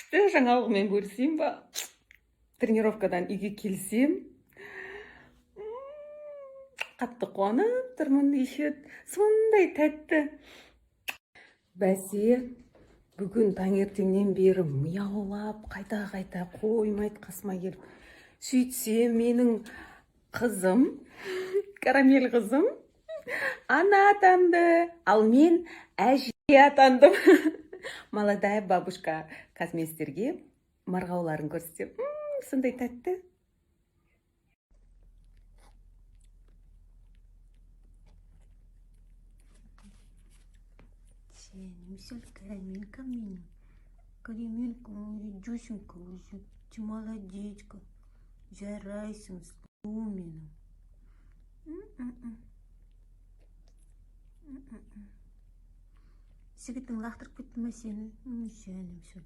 күшті жаңалығымен бөлісейін ба? Тренировкадан үйге келсем, қатты қуанып тұрмын. Еще сондай тәтті. Бәсе, бүгін таңертеңнен бері мияулап, қайта-қайта қоймайды қасыма келіп. Сөйтсем, менің қызым, карамель қызым, ана атанды, ал мен әже атандым. Молодая бабушка казместерге марғауларын көрсетем. Сондай тәтті. Сен карамелька меня. Карамелька, Дюсенька уже. Ты молодечка. Жарайся с Лумином. Сігіттің лақтырып кетті ма сені? Жаным шөл.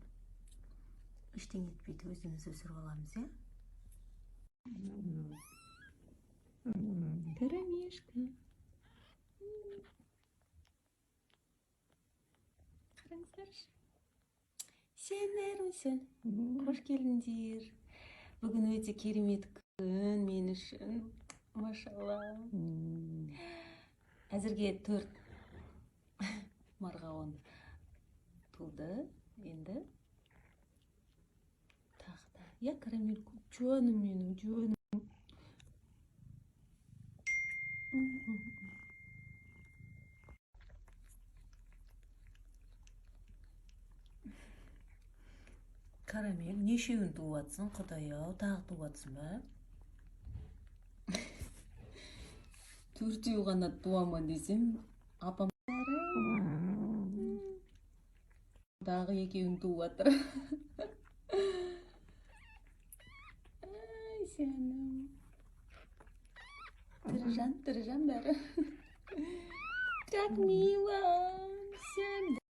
Іштен етпейді, өзіміз өсіріп аламыз, е? Карамешка. Қараңыздаршы. Сендерім сен. Қош келдіңдер. Бүгін өте керемет күн мен үшін. Машалла. Әзірге 4 марғауын туды. Енді тақта. Я карамельку. Жуаным менің, жуаным. Карамель, нешеуін туатсың, Құдай-ау, тағы туатсың ба? 4 ғана туама десем, апам дағы 2-ін туатыр. Ай, сенім. Тірі жан бәрі. Как мило.